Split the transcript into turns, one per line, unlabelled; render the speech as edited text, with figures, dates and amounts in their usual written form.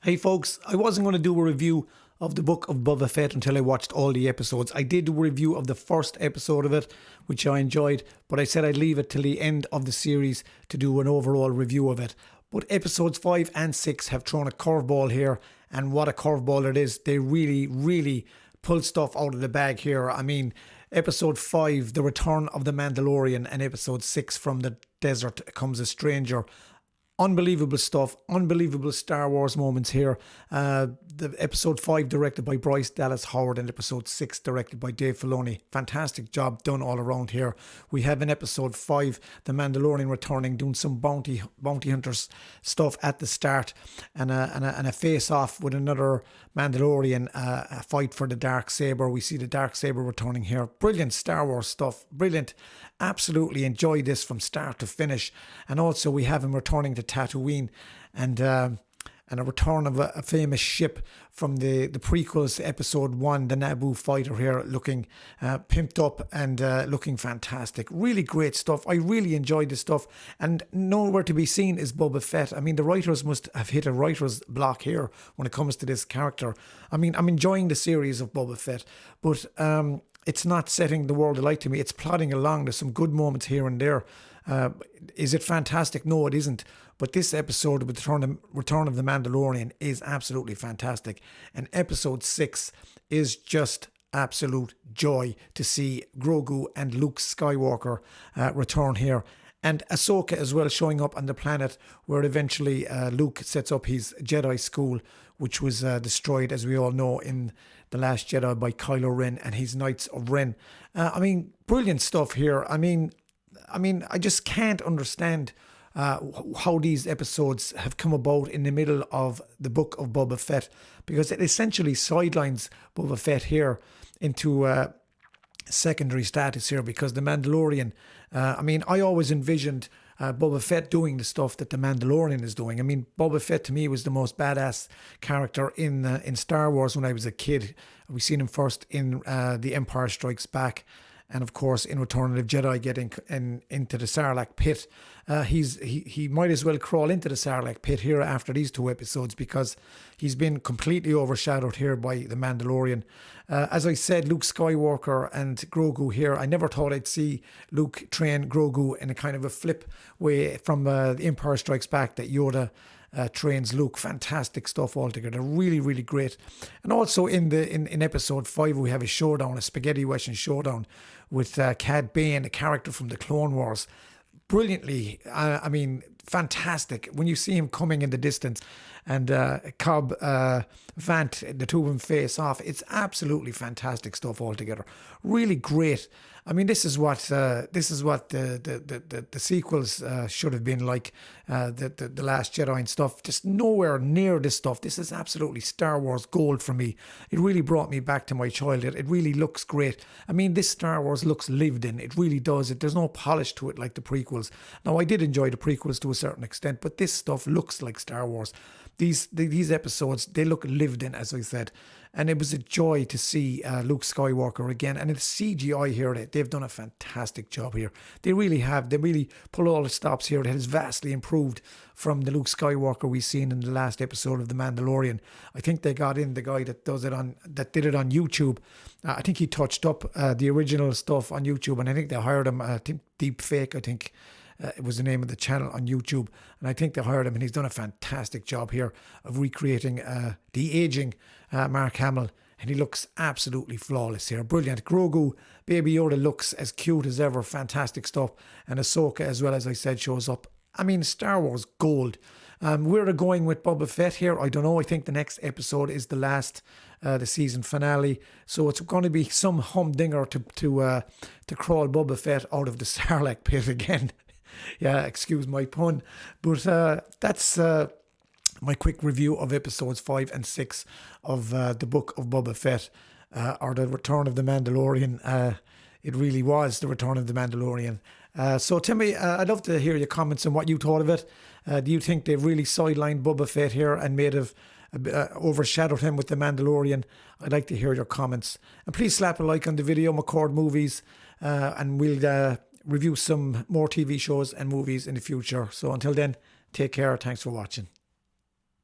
Hey folks, I wasn't going to do a review of the Book of Boba Fett until I watched all the episodes. I did do a review of the first episode of it, which I enjoyed, but I said I'd leave it till the end of the series to do an overall review of it. But episodes 5 and 6 have thrown a curveball here, and what a curveball it is. They really pulled stuff out of the bag here. I mean, episode 5, The Return of the Mandalorian, and episode 6, From the Desert Comes a Stranger. Unbelievable stuff, unbelievable Star Wars moments here. The episode 5 directed by Bryce Dallas Howard and episode 6 directed by Dave Filoni. Fantastic job done all around here. We have in episode 5 the Mandalorian returning, doing some bounty hunters stuff at the start, and a face off with another Mandalorian, a fight for the dark saber. We see the dark saber returning here. Brilliant Star Wars stuff, brilliant. Absolutely enjoyed this from start to finish. And also we have him returning to Tatooine, and a return of a famous ship from the prequels to episode 1, the Naboo Fighter here, looking pimped up and looking fantastic. Really great stuff. I really enjoyed this stuff, and nowhere to be seen is Boba Fett. I mean, the writers must have hit a writer's block here when it comes to this character. I mean, I'm enjoying the series of Boba Fett, but it's not setting the world alight to me. It's plodding along. There's some good moments here and there. Is it fantastic? No, it isn't. But this episode of Return of the Mandalorian is absolutely fantastic. And episode 6 is just absolute joy to see Grogu and Luke Skywalker return here. And Ahsoka as well showing up on the planet where eventually Luke sets up his Jedi school, which was destroyed, as we all know, in The Last Jedi by Kylo Ren and his Knights of Ren. I mean, brilliant stuff here. I mean, I just can't understand how these episodes have come about in the middle of the Book of Boba Fett, because it essentially sidelines Boba Fett here into secondary status here, because the Mandalorian, I always envisioned Boba Fett doing the stuff that the Mandalorian is doing. I mean, Boba Fett to me was the most badass character in Star Wars when I was a kid. We seen him first in The Empire Strikes Back, and of course in Return of the Jedi, getting into the Sarlacc pit. He might as well crawl into the Sarlacc pit here after these 2 episodes, because he's been completely overshadowed here by the Mandalorian. As I said, Luke Skywalker and Grogu here. I never thought I'd see Luke train Grogu in a kind of a flip way from The Empire Strikes Back that Yoda trains Luke. Fantastic stuff altogether. Really great. And also in episode 5 we have a showdown, a spaghetti western showdown with Cad Bane, a character from the Clone Wars. Brilliantly, fantastic. When you see him coming in the distance and Cobb Vant, the two of them face off, it's absolutely fantastic stuff altogether. Really great. I mean, this is what the sequels should have been like, the Last Jedi and stuff. Just nowhere near this stuff. This is absolutely Star Wars gold for me. It really brought me back to my childhood. It really looks great. I mean, this Star Wars looks lived in. It really does. There's no polish to it like the prequels. Now, I did enjoy the prequels to a certain extent, but this stuff looks like Star Wars. These episodes, they look lived in, as I said. And it was a joy to see Luke Skywalker again. And the CGI here, they've done a fantastic job here. They really have. They really pull all the stops here. It has vastly improved from the Luke Skywalker we've seen in the last episode of The Mandalorian. I think they got in the guy that did it on YouTube. I think he touched up the original stuff on YouTube, and I think they hired him. I think Deep Fake, it was the name of the channel on YouTube, and I think they hired him, and he's done a fantastic job here of recreating the aging Mark Hamill, and he looks absolutely flawless here. Brilliant. Grogu, Baby Yoda looks as cute as ever. Fantastic stuff. And Ahsoka, as well, as I said, shows up. I mean, Star Wars gold. Where they're going with Boba Fett here, I don't know. I think the next episode is the season finale, so it's going to be some humdinger to crawl Boba Fett out of the Sarlacc pit again. Yeah, excuse my pun, but that's my quick review of episodes 5 and 6 of the Book of Boba Fett, or the Return of the Mandalorian. It really was the Return of the Mandalorian. So tell me, I'd love to hear your comments on what you thought of it. Do you think they've really sidelined Boba Fett here and overshadowed him with the Mandalorian? I'd like to hear your comments. And please slap a like on the video, McCord Movies, and we'll review some more TV shows and movies in the future. So until then, take care. Thanks for watching.